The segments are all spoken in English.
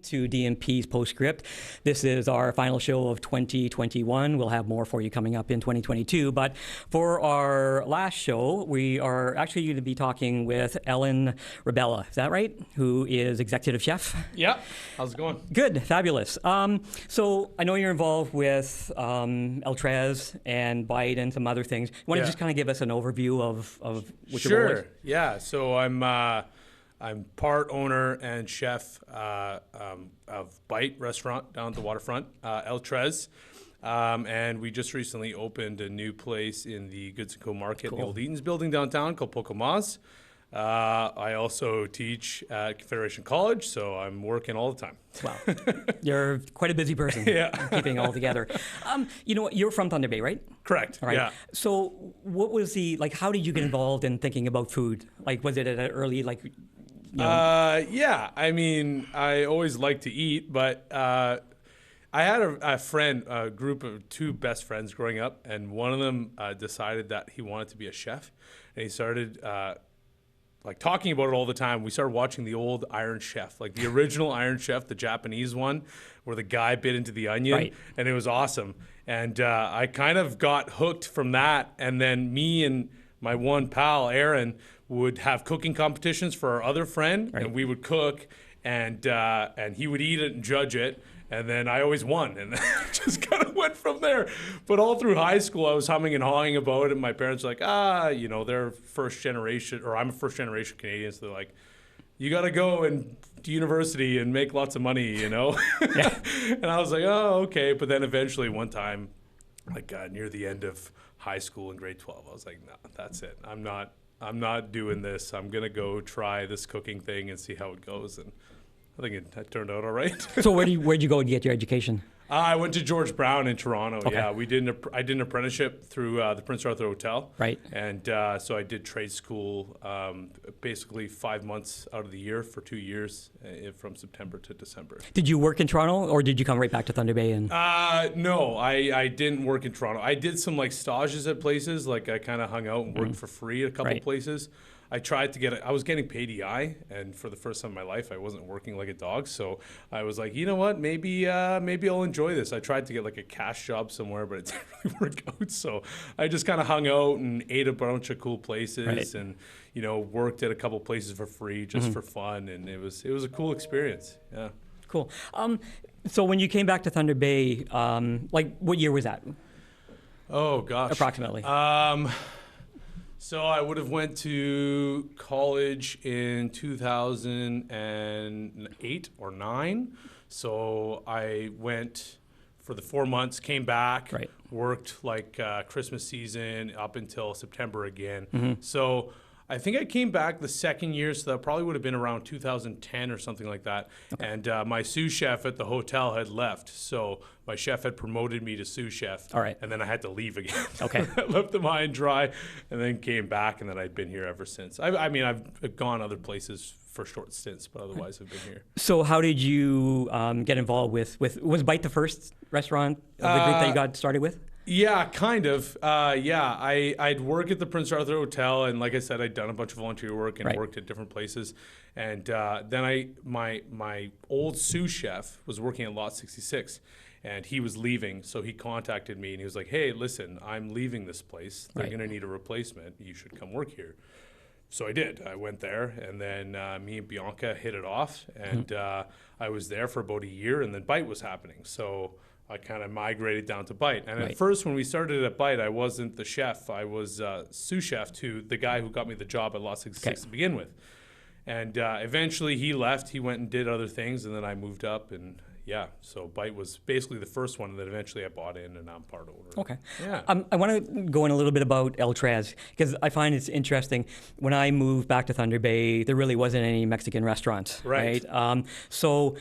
to DMP's Postscript. This is our final show of 2021. We'll have more for you coming up in 2022. But for our last show, we are actually going to be talking with Allan Rebelo. Is that right? Who is executive chef? Yeah. How's it going? Good. Fabulous. So I know you're involved with El Tres and Bite and some other things. You want to just kind of give us an overview of what your role is? Sure. Yeah. So I'm part owner and chef of Bite restaurant down at the waterfront, El Tres. And we just recently opened a new place in the Goods & Co. Market in the Old Eaton's building downtown called Pocomaz. I also teach at Confederation College, so I'm working all the time. Wow. You're quite a busy person, keeping it all together. You know what? You're from Thunder Bay, right? Correct. All right. Yeah. So what was how did you get involved in thinking about food? Like, was it at an early, Yeah. I mean, I always like to eat, but I had a group of two best friends growing up, and one of them decided that he wanted to be a chef, and he started talking about it all the time. We started watching the old Iron Chef, like the original Iron Chef, the Japanese one, where the guy bit into the onion, and it was awesome. And I kind of got hooked from that, and then me and my one pal, Aaron, would have cooking competitions for our other friend, and we would cook, and he would eat it and judge it. And then I always won, and just kind of went from there. But all through high school, I was humming and hawing about it, and my parents were like, they're first generation, or I'm a first generation Canadian, so they're like, you got to go and to university and make lots of money, And I was like, oh, okay. But then eventually one time, near the end of high school in grade 12, I was like, no, that's it. I'm not doing this. I'm going to go try this cooking thing and see how it goes. And I think it turned out all right. So where'd you go to get your education? I went to George Brown in Toronto. Okay. Yeah, I did an apprenticeship through the Prince Arthur Hotel. Right. And so I did trade school, basically 5 months out of the year for 2 years, from September to December. Did you work in Toronto, or did you come right back to Thunder Bay? No, I didn't work in Toronto. I did some stages at places. I kind of hung out and worked for free at a couple places. I tried to I was getting paid EI, and for the first time in my life, I wasn't working like a dog. So I was like, you know what, maybe I'll enjoy this. I tried to get a cash job somewhere, but it didn't really work out. So I just kind of hung out and ate a bunch of cool places, and worked at a couple places for free just for fun, and it was a cool experience. Yeah. Cool. So when you came back to Thunder Bay, what year was that? Oh gosh, approximately. So I would have went to college in 2008 or 9. So I went for the 4 months, came back, worked Christmas season up until September again. So I think I came back the second year, so that probably would have been around 2010 or something like that. Okay. And my sous chef at the hotel had left, so my chef had promoted me to sous chef. All right. And then I had to leave again. Okay. I left them high and dry, and then came back, and then I've been here ever since. I mean, I've gone other places for short stints, but otherwise I've been here. So how did you get involved with was Bite the first restaurant of the group that you got started with? Yeah, kind of. I'd work at the Prince Arthur Hotel, and like I said, I'd done a bunch of volunteer work and worked at different places. And then my old sous chef was working at Lot 66, and he was leaving, so he contacted me, and he was like, hey, listen, I'm leaving this place. They're going to need a replacement. You should come work here. So I did. I went there, and then me and Bianca hit it off, and I was there for about a year, and then Bite was happening. So I kind of migrated down to Bite. And at first, when we started at Bite, I wasn't the chef. I was sous chef to the guy who got me the job at Lot 66 to begin with. And eventually, he left. He went and did other things, and then I moved up. And so Bite was basically the first one that eventually I bought in, and now I'm part owner. Okay. Yeah. I want to go in a little bit about El Tres, because I find it's interesting. When I moved back to Thunder Bay, there really wasn't any Mexican restaurants. Right. So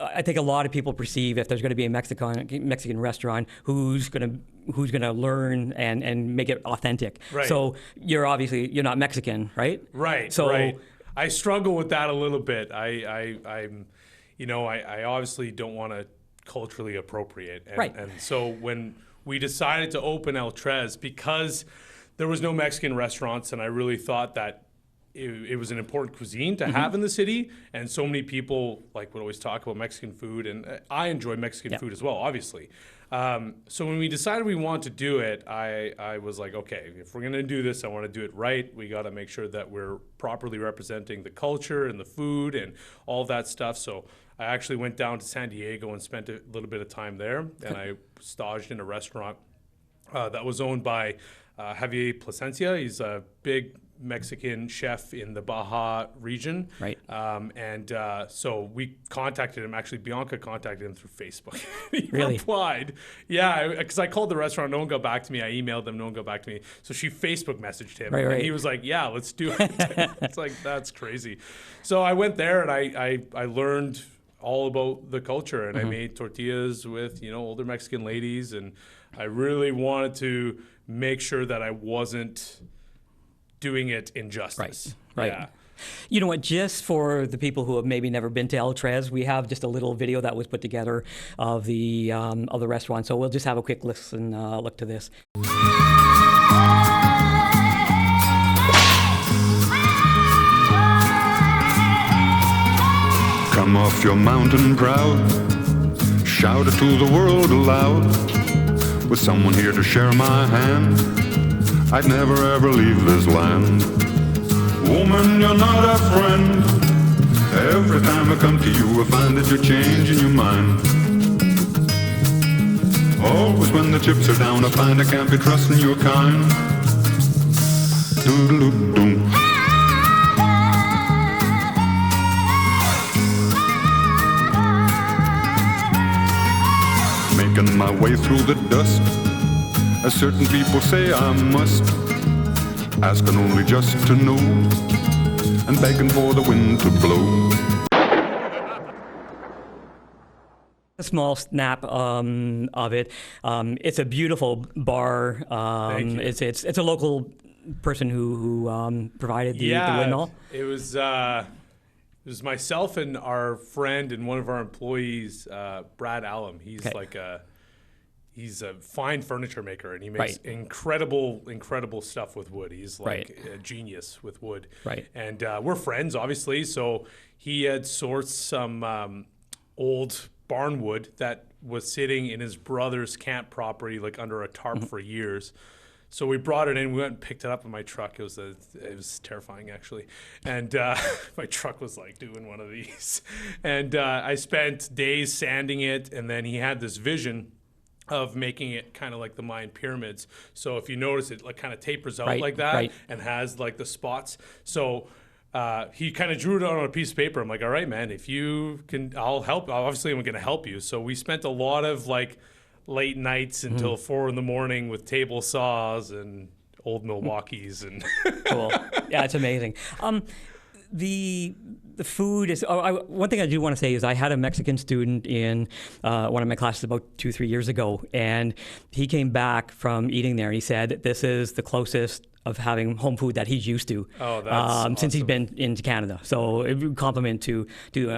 I think a lot of people perceive if there's going to be a Mexican restaurant, who's going to learn and make it authentic. Right. So you're not Mexican, right? Right. So right. I struggle with that a little bit. I obviously don't want to culturally appropriate, and so when we decided to open El Tres, because there was no Mexican restaurants, and I really thought that it was an important cuisine to have in the city, and so many people like would always talk about Mexican food, and I enjoy Mexican food as well, obviously. So when we decided we want to do it, I was like, okay, if we're going to do this, I want to do it right. We got to make sure that we're properly representing the culture and the food and all that stuff. So I actually went down to San Diego and spent a little bit of time there, and I staged in a restaurant that was owned by Javier Plasencia. He's a big Mexican chef in the Baja region. Right. So we contacted him. Actually, Bianca contacted him through Facebook. He Really? replied. Yeah, because I called the restaurant. No one got back to me. I emailed them. No one got back to me. So she Facebook messaged him. Right. And he was like, yeah, let's do it. It's like, that's crazy. So I went there and I learned all about the culture, and I made tortillas with, older Mexican ladies. And I really wanted to make sure that I wasn't doing it injustice. Right. Yeah. You know what, just for the people who have maybe never been to El Tres, we have just a little video that was put together of the restaurant. So we'll just have a quick listen, look to this. Come off your mountain proud, shout it to the world aloud. With someone here to share my hand, I'd never ever leave this land. Woman, you're not a friend. Every time I come to you, I find that you're changing your mind. Always when the chips are down, I find I can't be trusting your kind. Doo-doo-doo-doo. Making my way through the dust, as certain people say I must, asking only just to know, and begging for the wind to blow. A small snap of it. It's a beautiful bar. Thank you. It's a local person who provided the windmill. It was myself and our friend and one of our employees, Brad Allan. He's he's a fine furniture maker, and he makes incredible stuff with wood. He's like a genius with wood. Right. And we're friends, obviously. So he had sourced some old barn wood that was sitting in his brother's camp property, like under a tarp for years. So we brought it in. We went and picked it up in my truck. It was terrifying, actually. And my truck was like doing one of these. And I spent days sanding it. And then he had this vision of making it kind of like the Mayan pyramids. So if you notice, it like kind of tapers out like that and has like the spots. So he kind of drew it out on a piece of paper. I'm like, all right, man, if you can, I'll help. Obviously, I'm going to help you. So we spent a lot of like late nights until 4 a.m. with table saws and old Milwaukees and Cool. Yeah, it's amazing. The food is. One thing I do want to say is I had a Mexican student in one of my classes about 2-3 years ago, and he came back from eating there. He said this is the closest of having home food that he's used to since he's been into Canada. So a compliment to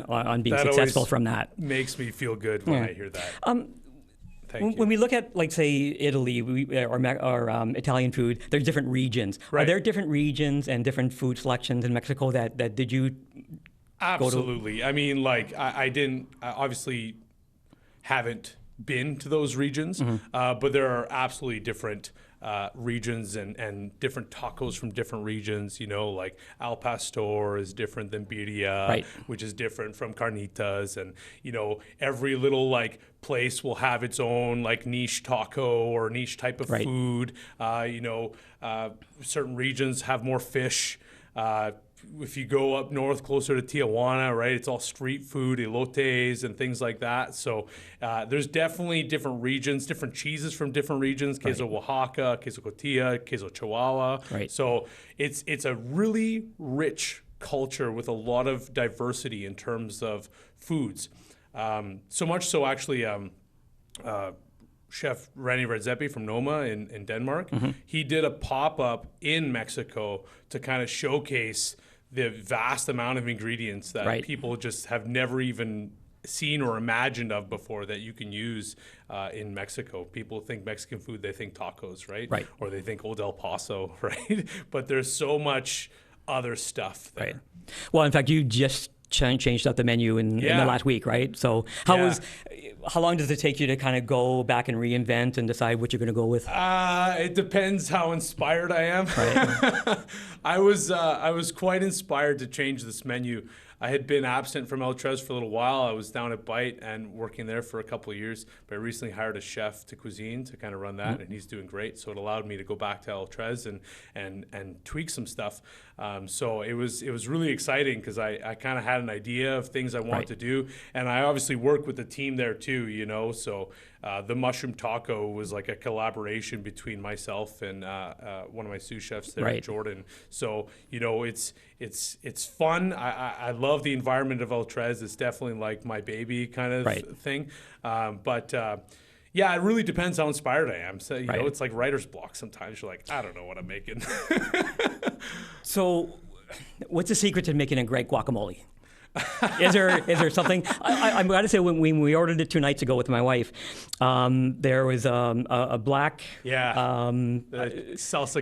on being successful from that. Makes me feel good when I hear that. When we look at, like, say, Italy or Italian food, there's different regions. Right. Are there different regions and different food selections in Mexico that did you Absolutely. go to? I mean, like, I obviously haven't been to those regions, but there are absolutely different regions and different tacos from different regions. Like al pastor is different than birria, which is different from carnitas, and every little like place will have its own like niche taco or niche type of food. Certain regions have more fish. If you go up north closer to Tijuana, right, it's all street food, elotes and things like that. So there's definitely different regions, different cheeses from different regions, queso Oaxaca, queso Cotilla, queso Chihuahua. Right. So it's a really rich culture with a lot of diversity in terms of foods. So much so, actually, Chef Randy Redzepi from Noma in Denmark, he did a pop-up in Mexico to kind of showcase the vast amount of ingredients that people just have never even seen or imagined of before that you can use in Mexico. People think Mexican food, they think tacos, right? Or they think Old El Paso, right? But there's so much other stuff there. Right. Well, in fact, you just changed up the menu in the last week, right? So how long does it take you to kind of go back and reinvent and decide what you're going to go with? It depends how inspired I am. Right. I was quite inspired to change this menu. I had been absent from El Tres for a little while. I was down at Bite and working there for a couple of years, but I recently hired a chef to cuisine to kind of run that, and he's doing great. So it allowed me to go back to El Tres and tweak some stuff. So it was really exciting because I kind of had an idea of things I wanted to do, and I obviously work with the team there too, you know. So the mushroom taco was like a collaboration between myself and one of my sous chefs there, Jordan. So you know, it's fun. I love the environment of El Tres. It's definitely like my baby kind of thing. But yeah, it really depends how inspired I am. So you know, it's like writer's block. Sometimes you're like, I don't know what I'm making. So, what's the secret to making a great guacamole? Is there something? I'm going to say when we ordered it 2 nights ago with my wife, there was a black salsa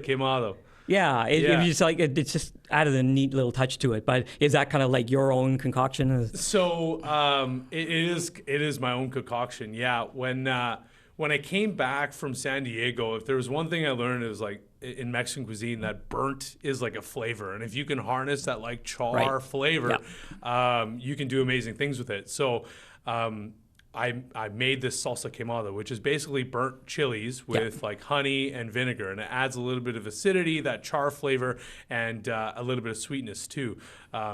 quemado. Yeah, it was just like it just added a neat little touch to it. But is that kind of like your own concoction? So it is my own concoction. Yeah, when I came back from San Diego, if there was one thing I learned, it was like in Mexican cuisine that burnt is like a flavor, and if you can harness that like char flavor, you can do amazing things with it. So I made this salsa quemada, which is basically burnt chilies with like honey and vinegar, and it adds a little bit of acidity, that char flavor, and a little bit of sweetness too.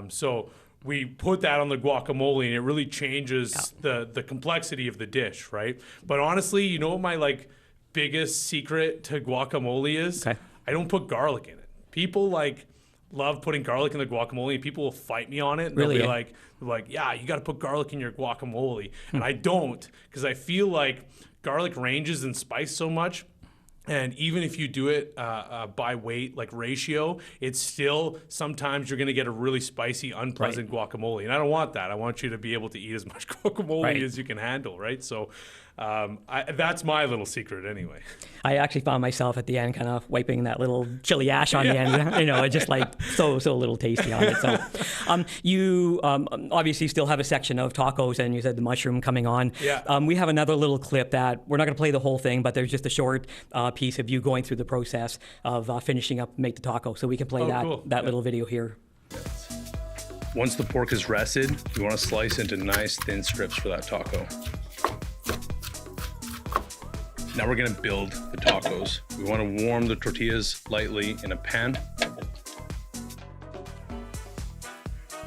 So we put that on the guacamole, and it really changes the complexity of the dish, right? But honestly, you know what my like biggest secret to guacamole is? I don't put garlic in it. People like love putting garlic in the guacamole, and people will fight me on it. And really? They'll be like, yeah, you got to put garlic in your guacamole. And I don't, because I feel like garlic ranges in spice so much. And even if you do it by weight, like ratio, it's still sometimes you're going to get a really spicy, unpleasant guacamole. And I don't want that. I want you to be able to eat as much guacamole as you can handle, right? So that's my little secret anyway. I actually found myself at the end kind of wiping that little chili ash on the end. You know, it's just like so little tasty on it. So you obviously still have a section of tacos, and you said the mushroom coming on. Yeah. We have another little clip that we're not going to play the whole thing, but there's just a short piece of you going through the process of finishing up Make the Taco. So we can play that little video here. Once the pork is rested, you want to slice into nice thin strips for that taco. Now we're gonna build the tacos. We want to warm the tortillas lightly in a pan.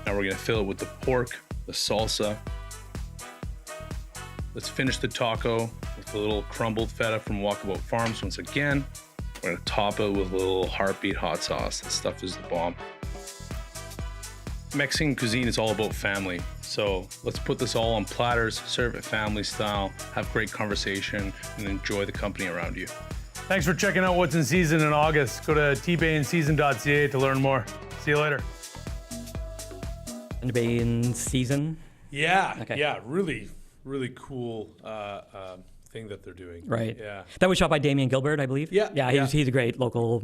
Now we're gonna fill it with the pork, the salsa. Let's finish the taco with a little crumbled feta from Walkabout Farms. Once again, we're gonna top it with a little Heartbeat hot sauce. That stuff is the bomb. Mexican cuisine is all about family. So let's put this all on platters, serve it family style, have great conversation, and enjoy the company around you. Thanks for checking out what's in season in August. Go to tbayinseason.ca to learn more. See you later. And be in season? Yeah, really cool thing that they're doing. Right. Yeah. That was shot by Damien Gilbert, I believe. Yeah. He's a great local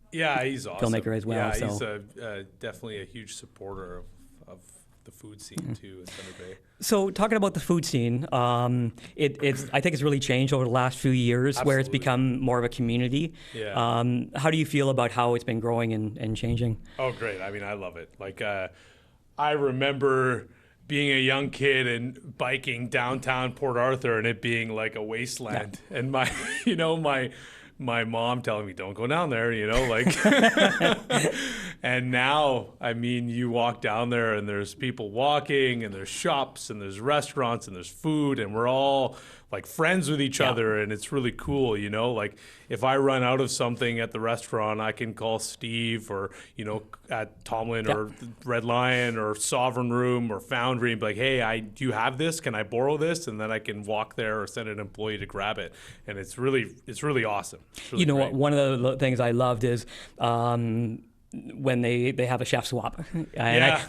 he's awesome. filmmaker as well. Yeah, so. he's definitely a huge supporter of the food scene too in Thunder Bay. So talking about the food scene, I think it's really changed over the last few years, where it's become more of a community. Yeah. How do you feel about how it's been growing and changing? Oh, great. I mean, I love it. Like, I remember being a young kid and biking downtown Port Arthur and it being like a wasteland. Yeah. And my mom telling me, don't go down there, like, and now, I mean, you walk down there and there's people walking and there's shops and there's restaurants and there's food and we're all like friends with each other, and it's really cool, like if I run out of something at the restaurant, I can call Steve or, at Tomlin or Red Lion or Sovereign Room or Foundry and be like, hey, do you have this? Can I borrow this? And then I can walk there or send an employee to grab it. And it's really awesome. It's really great. One of the things I loved is when they have a chef swap.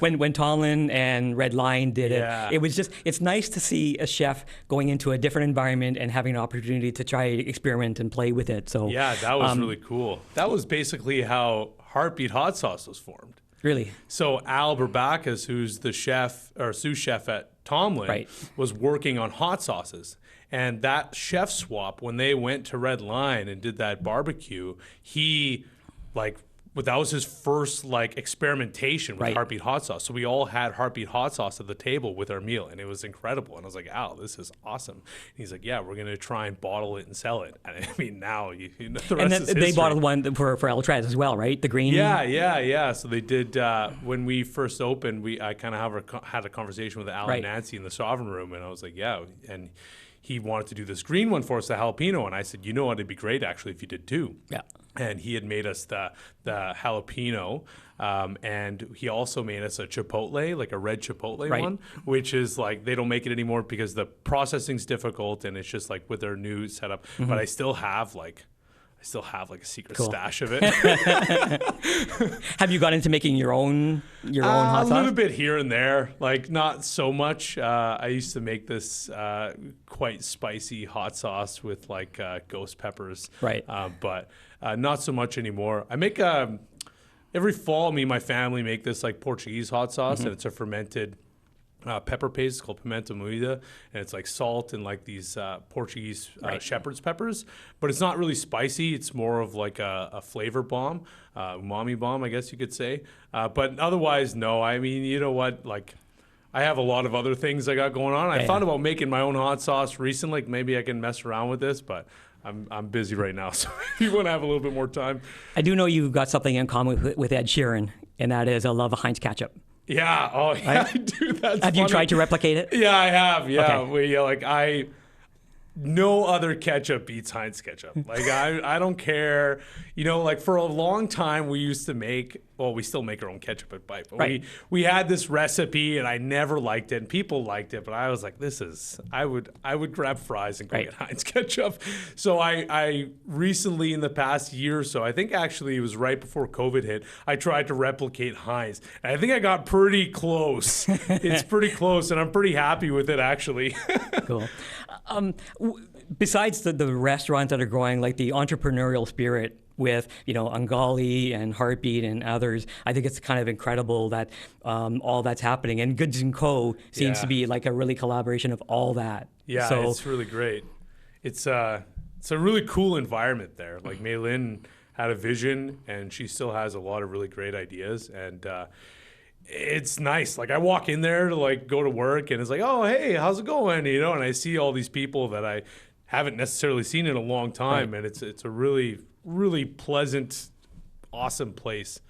When Tomlin and Red Lion did it, it was it's nice to see a chef going into a different environment and having an opportunity to try experiment and play with it. So yeah, that was really cool. That was basically how Heartbeat hot sauce was formed. Really? So Al Berbacus, who's the chef or sous chef at Tomlin, Right. was working on hot sauces. And that chef swap, when they went to Red Lion and did that barbecue, he that was his first experimentation with Right. heartbeat hot sauce. So we all had heartbeat hot sauce at the table with our meal, and it was incredible. And I was like, Al, this is awesome. And he's like, yeah, we're gonna try and bottle it and sell it. And I mean, now the rest And is then history. they bottled one for El Tres as well, right? The green. Yeah. So they did when we first opened. I kind of had a conversation with Allan Right. and Nancy in the Sovereign Room, and I was like, yeah. And he wanted to do this green one for us, the jalapeno, and I said, you know what, it'd be great actually if you did two. Yeah. And he had made us the jalapeno, and he also made us a chipotle, like a red chipotle Right. one, which is they don't make it anymore because the processing's difficult, and it's just with their new setup. But I still have a secret Cool. stash of it. Have you got into making your own hot A sauce? little bit here and there, not so much. I used to make this quite spicy hot sauce with ghost peppers, Right. But not so much anymore. I make every fall. Me and my family make this Portuguese hot sauce, and it's a fermented pepper paste. It's called pimenta moída, and it's salt and these Portuguese Right. shepherd's peppers. But it's not really spicy. It's more of a flavor bomb, umami bomb, I guess you could say. But otherwise, no. I mean, you know what? I have a lot of other things I got going on. I thought about making my own hot sauce recently. Maybe I can mess around with this, but I'm busy right now. So if you want to have a little bit more time. I do know you've got something in common with Ed Sheeran, and that is a love of Heinz ketchup. Yeah. Oh, yeah. I do. That's Have you funny. tried to replicate it? Yeah, I have. Yeah. Okay. No other ketchup beats Heinz ketchup. I don't care. For a long time we used to make, we still make our own ketchup at Bite, but Right. we had this recipe and I never liked it and people liked it, but I was like, I would grab fries and go Right. get Heinz ketchup. So I recently in the past year or so, I think actually it was right before COVID hit, I tried to replicate Heinz. And I think I got pretty close. It's pretty close and I'm pretty happy with it actually. Cool. Besides the restaurants that are growing, the entrepreneurial spirit with Ungali and Heartbeat and others, I think it's kind of incredible that all that's happening. And Goods & Co. seems Yeah. to be a really collaboration of all that. Yeah, So it's really great. It's a really cool environment there. Mei Lin had a vision, and she still has a lot of really great ideas. And it's nice. I walk in there to go to work, and it's oh, hey, how's it going? And I see all these people that I haven't necessarily seen in a long time, Right. and it's a really, really pleasant, awesome place.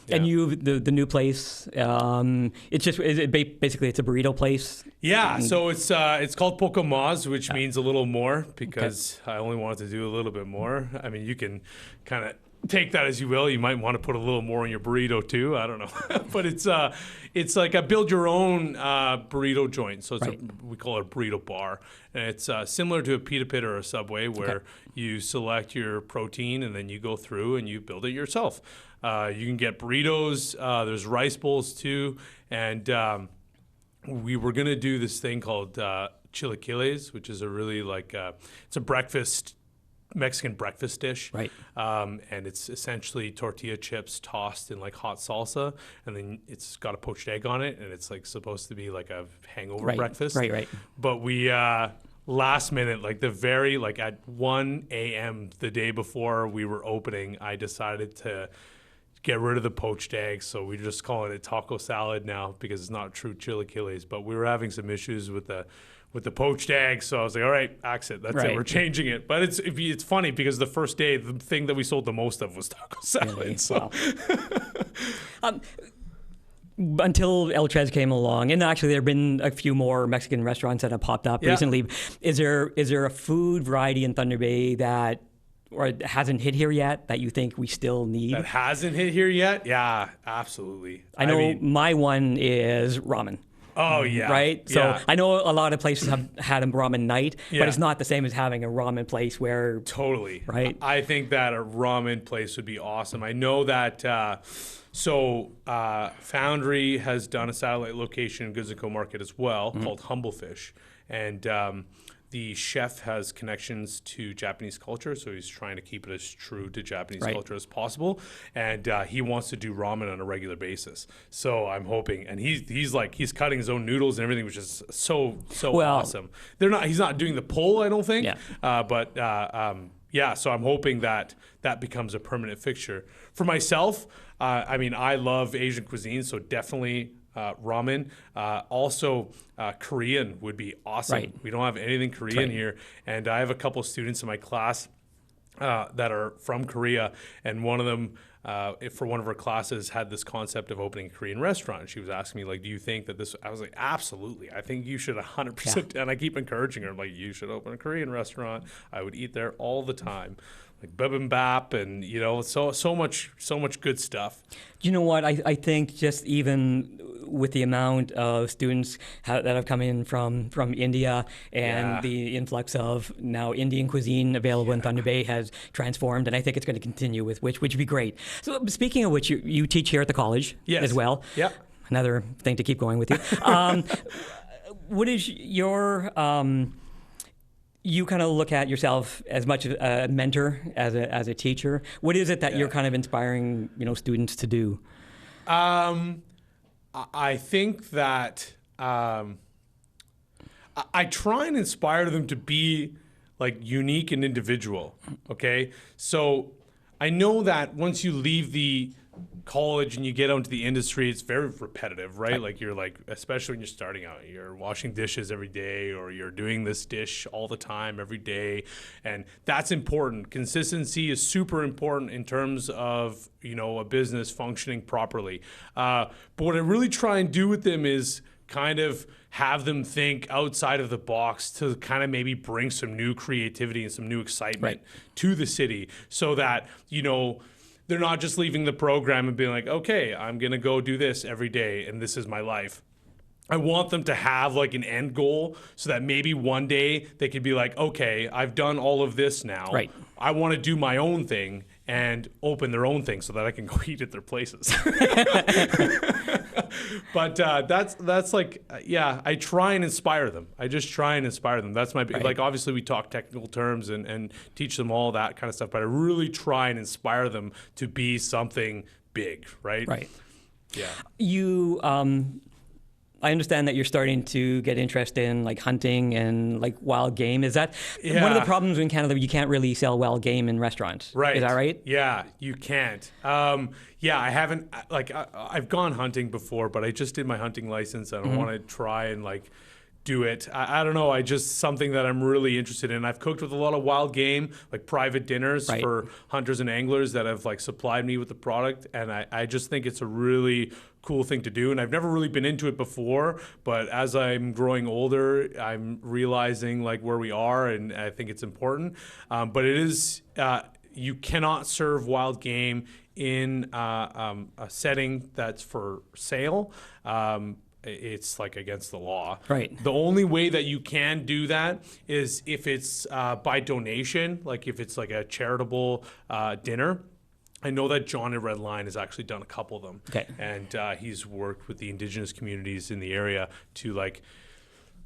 And the new place, basically it's a burrito place. Yeah, so it's called Poco Mas, which means a little more because I only wanted to do a little bit more. I mean, you can kind of take that as you will. You might want to put a little more in your burrito too. I don't know, but it's like a build your own burrito joint. So we call it a burrito bar, and it's similar to a Pita Pit or a Subway where you select your protein and then you go through and you build it yourself. You can get burritos. There's rice bowls too, and we were gonna do this thing called chilaquiles, which is a really it's a breakfast. Mexican breakfast dish, Right. And it's essentially tortilla chips tossed in hot salsa, and then it's got a poached egg on it, and it's supposed to be a hangover breakfast. Right. But we last minute, at 1 a.m. the day before we were opening, I decided to get rid of the poached eggs, so we're just calling it taco salad now because it's not true chilaquiles. But we were having some issues with the poached eggs, so I was like, all right, axe it. That's it. Right. We're changing it. But it's funny because the first day, the thing that we sold the most of was taco salad. Really? So. Wow. Until El Tres came along, and actually there have been a few more Mexican restaurants that have popped up recently. Is there a food variety in Thunder Bay that hasn't hit here yet that you think we still need? That hasn't hit here yet? Yeah, absolutely. I know my one is ramen. Oh, yeah. Right? So yeah. I know a lot of places have had a ramen night, Yeah. but it's not the same as having a ramen place where... Totally. Right? I think that a ramen place would be awesome. I know that Foundry has done a satellite location in Goods & Co. Market as well called Humble Fish. And the chef has connections to Japanese culture, so he's trying to keep it as true to Japanese culture as possible. And he wants to do ramen on a regular basis. So I'm hoping, and he's cutting his own noodles and everything, which is so awesome. He's not doing the pull, I don't think. Yeah. So I'm hoping that becomes a permanent fixture. For myself, I mean, I love Asian cuisine, so definitely ramen. Also, Korean would be awesome. Right. We don't have anything Korean here, and I have a couple of students in my class that are from Korea, and one of them, for one of her classes, had this concept of opening a Korean restaurant. She was asking me, like, do you think that this? I was like, absolutely. I think you should 100%. And I keep encouraging her, like, you should open a Korean restaurant. I would eat there all the time. Like bibimbap and, so much good stuff. You know what? I think just even with the amount of students that have come in from India and the influx of now Indian cuisine available in Thunder Bay has transformed, and I think it's going to continue with which would be great. So speaking of which, you teach here at the college as well. Yeah. Another thing to keep going with you. What is your... you kind of look at yourself as much a mentor as a teacher. What is it that you're kind of inspiring, students to do? I think that I try and inspire them to be like unique and individual. Okay, so I know that once you leave the college and you get out into the industry, it's very repetitive, right? Like you're like, especially when you're starting out, you're washing dishes every day, or you're doing this dish all the time every day, and that's important. Consistency is super important in terms of a business functioning properly. But what I really try and do with them is kind of have them think outside of the box to kind of maybe bring some new creativity and some new excitement to the city, so that they're not just leaving the program and being like, okay, I'm going to go do this every day and this is my life. I want them to have like an end goal, so that maybe one day they could be like, okay, I've done all of this now. Right. I want to do my own thing and open their own thing so that I can go eat at their places. But that's like, I try and inspire them. I just try and inspire them. That's my, like, obviously we talk technical terms and teach them all that kind of stuff, but I really try and inspire them to be something big, right? Right. Yeah. You, I understand that you're starting to get interested in like hunting and like wild game. Is that one of the problems in Canada? You can't really sell wild game in restaurants. Right. Is that right? Yeah, you can't. I haven't, I've gone hunting before, but I just did my hunting license. I don't want to try and like do it. I don't know. I just something that I'm really interested in. I've cooked with a lot of wild game, like private dinners for hunters and anglers that have like supplied me with the product. And I just think it's a really cool thing to do. And I've never really been into it before, but as I'm growing older, I'm realizing like where we are, and I think it's important. But it is, you cannot serve wild game in a setting that's for sale. It's like against the law. Right. The only way that you can do that is if it's by donation, like if it's like a charitable dinner. I know that John at Red Line has actually done a couple of them. Okay. And he's worked with the Indigenous communities in the area to like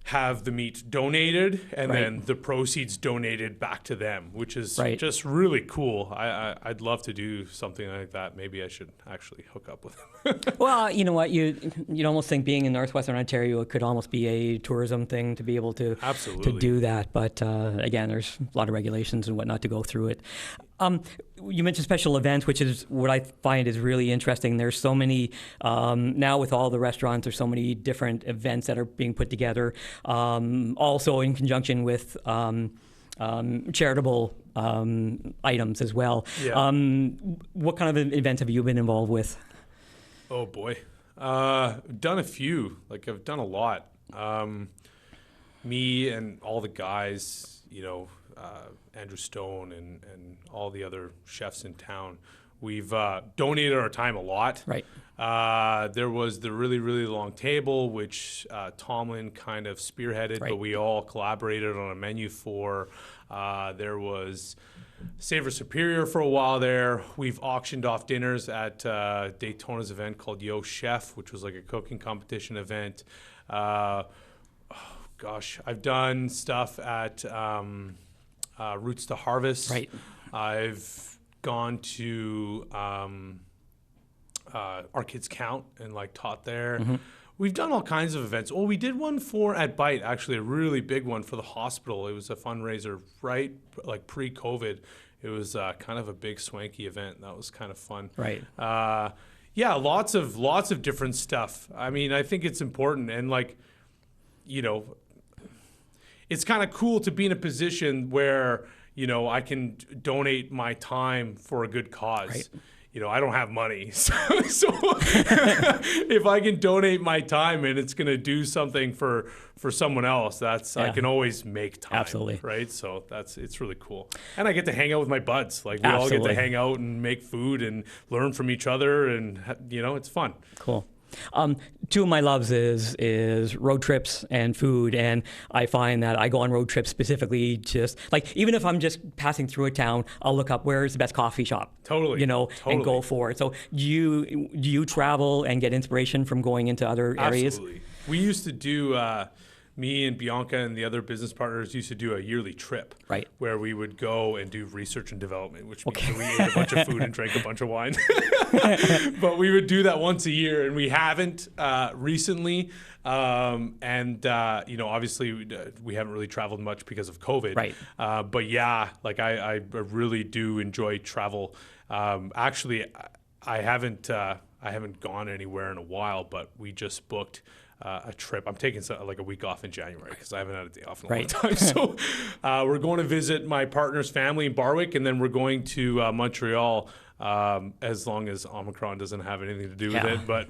have the meat donated and then the proceeds donated back to them, which is just really cool. I'd love to do something like that. Maybe I should actually hook up with him. Well, you know what? You'd almost think being in Northwestern Ontario, it could almost be a tourism thing to be able to do that. But again, there's a lot of regulations and whatnot to go through it. You mentioned special events, which is what I find is really interesting. There's so many, now with all the restaurants, there's so many different events that are being put together, also in conjunction with charitable items as well. Yeah. What kind of events have you been involved with? Oh, boy. I've done a few. Like, I've done a lot. Me and all the guys, Andrew Stone and all the other chefs in town, we've donated our time a lot. Right. There was the really, really long table, which Tomlin kind of spearheaded, but we all collaborated on a menu for. There was Savor Superior for a while there. We've auctioned off dinners at Daytona's event called Yo Chef, which was like a cooking competition event. gosh, I've done stuff at Roots to Harvest. Right. I've gone to Our Kids Count and like taught there. We've done all kinds of events. Oh, we did one at Bite, actually, a really big one for the hospital. It was a fundraiser, right, like pre-COVID. It was kind of a big swanky event. That was kind of fun. Right. Yeah, lots of different stuff. I mean, I think it's important, and like, you know, it's kind of cool to be in a position where, you know, I can donate my time for a good cause. Right. You know, I don't have money, so if I can donate my time and it's going to do something for someone else, I can always make time. Absolutely. Right. So it's really cool, and I get to hang out with my buds. Like we all get to hang out and make food and learn from each other, and you know, it's fun. Cool. Two of my loves is road trips and food, and I find that I go on road trips specifically just like, even if I'm just passing through a town, I'll look up where's the best coffee shop. Totally. You know, and go for it. So do you travel and get inspiration from going into other areas? Absolutely. We used to do. Me and Bianca and the other business partners used to do a yearly trip, right, where we would go and do research and development, which means we ate a bunch of food and drank a bunch of wine. But we would do that once a year, and we haven't recently. You know, obviously we haven't really traveled much because of COVID. Right. But yeah, like I really do enjoy travel. Actually, I haven't gone anywhere in a while, but we just booked a trip. I'm taking like a week off in January because I haven't had a day off in a long time. So we're going to visit my partner's family in Barwick, and then we're going to Montreal, as long as Omicron doesn't have anything to do with it. But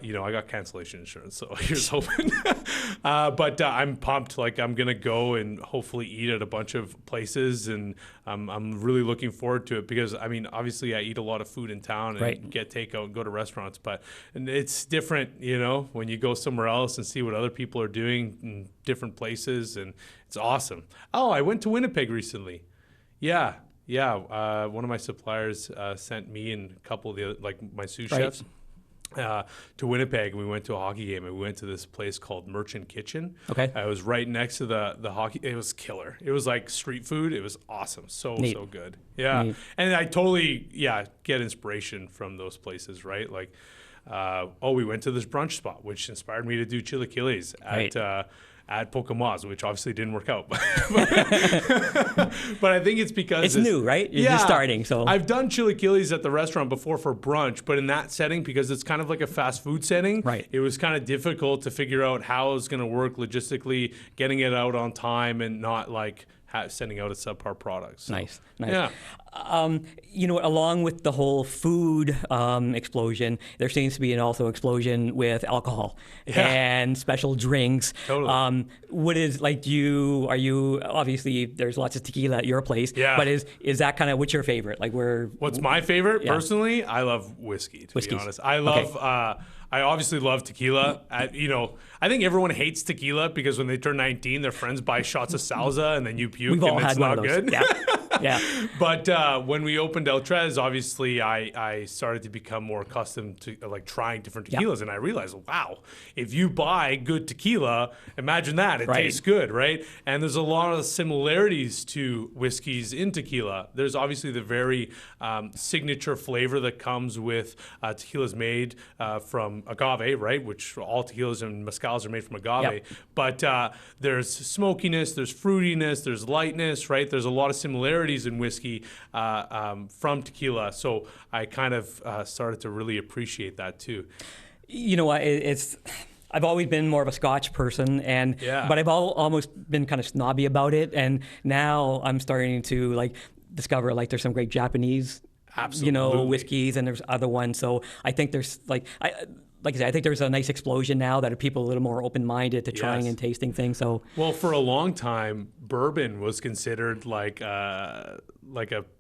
you know, I got cancellation insurance, so here's hoping. But I'm pumped. Like I'm gonna go and hopefully eat at a bunch of places, and I'm really looking forward to it because I mean, obviously I eat a lot of food in town and get takeout and go to restaurants, but it's different, you know, when you go somewhere else and see what other people are doing in different places, and it's awesome. Oh, I went to Winnipeg recently. Yeah. One of my suppliers sent me and a couple of the my sous chefs to Winnipeg, and we went to a hockey game, and we went to this place called Merchant Kitchen. Okay. It was right next to the hockey. It was killer. It was like street food. It was awesome. So good. Yeah. Neat. And I totally get inspiration from those places, right? Like we went to this brunch spot, which inspired me to do chilaquiles at Pokemaz, which obviously didn't work out. But I think it's because it's new, right? You're just starting. So I've done chilaquiles at the restaurant before for brunch, but in that setting, because it's kind of like a fast food setting, it was kind of difficult to figure out how it's going to work logistically, getting it out on time, and not like sending out a subpar product. So, nice. Yeah. You know, along with the whole food explosion, there seems to be also an explosion with alcohol and special drinks. Totally. What is like? Are you obviously there's lots of tequila at your place? Yeah. But is that kind of what's your favorite? Like what's my favorite personally? I love whiskey. To be honest, I love. I obviously love tequila. I think everyone hates tequila because when they turn 19, their friends buy shots of salsa and then you puke. We've all and had it's one not of those. good. Yeah. But when we opened El Tres, obviously I started to become more accustomed to like trying different tequilas, and I realized, wow, if you buy good tequila, imagine that it tastes good, right? And there's a lot of similarities to whiskeys in tequila. There's obviously the very signature flavor that comes with tequilas made from agave, right? Which all tequilas and mezcals are made from agave. Yep. But there's smokiness, there's fruitiness, there's lightness, right? There's a lot of similarities in whiskey from tequila. So I kind of started to really appreciate that too. You know what? I've always been more of a Scotch person, but I've almost been kind of snobby about it. And now I'm starting to like discover like there's some great Japanese, whiskeys, and there's other ones. So I think there's like I said, I think there's a nice explosion now that are people a little more open-minded to trying and tasting things. So, well, for a long time, bourbon was considered like a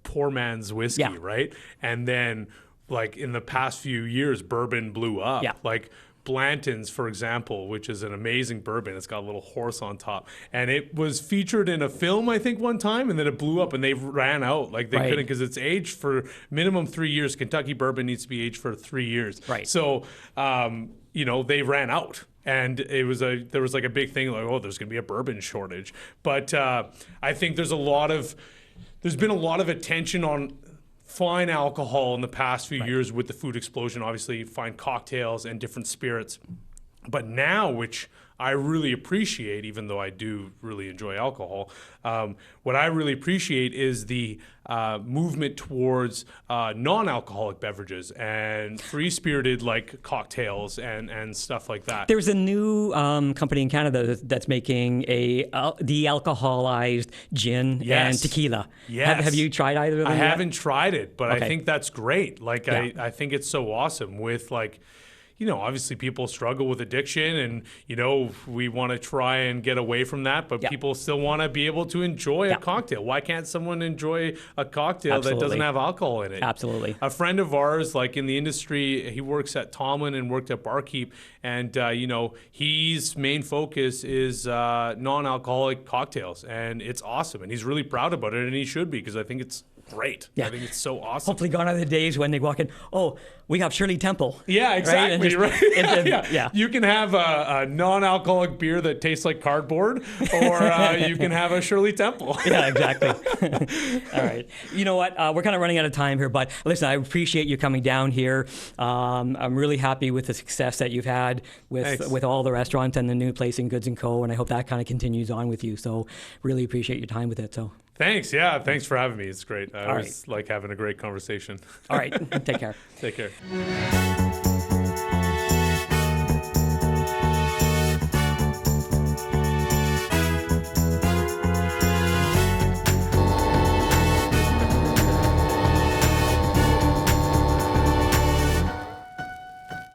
poor man's whiskey, right? And then, like in the past few years, bourbon blew up. Yeah. Like Blanton's, for example, which is an amazing bourbon. It's got a little horse on top. And it was featured in a film, I think, one time, and then it blew up and they ran out. Like they couldn't, because it's aged for minimum 3 years. Kentucky bourbon needs to be aged for 3 years. Right. So, they ran out. And there was like a big thing like, oh, there's going to be a bourbon shortage. But I think there's been a lot of attention on fine alcohol in the past few years with the food explosion, obviously fine cocktails and different spirits. But now, which I really appreciate, even though I do really enjoy alcohol, what I really appreciate is the movement towards non-alcoholic beverages and free-spirited like cocktails and stuff like that. There's a new company in Canada that's making a de-alcoholized gin and tequila. Yes. Have you tried either of them I yet? haven't tried it, but I think that's great. Like, Yeah. I think it's so awesome with like, you know, obviously people struggle with addiction and, you know, we want to try and get away from that, but people still want to be able to enjoy a cocktail. Why can't someone enjoy a cocktail that doesn't have alcohol in it? Absolutely. A friend of ours, like in the industry, he works at Tomlin and worked at Barkeep, and, you know, his main focus is non-alcoholic cocktails, and it's awesome, and he's really proud about it, and he should be, because I think it's great. Yeah. I think it's so awesome. Hopefully gone are the days when they walk in, oh, we have Shirley Temple. Yeah, exactly. Right? Yeah. You can have a non-alcoholic beer that tastes like cardboard, or you can have a Shirley Temple. Yeah, exactly. All right. You know what? We're kind of running out of time here, but listen, I appreciate you coming down here. I'm really happy with the success that you've had with all the restaurants and the new place in Goods & Co., and I hope that kind of continues on with you. So really appreciate your time with it. So. Thanks. Yeah, thanks for having me. It's great. I always like having a great conversation. All right. Take care. Take care.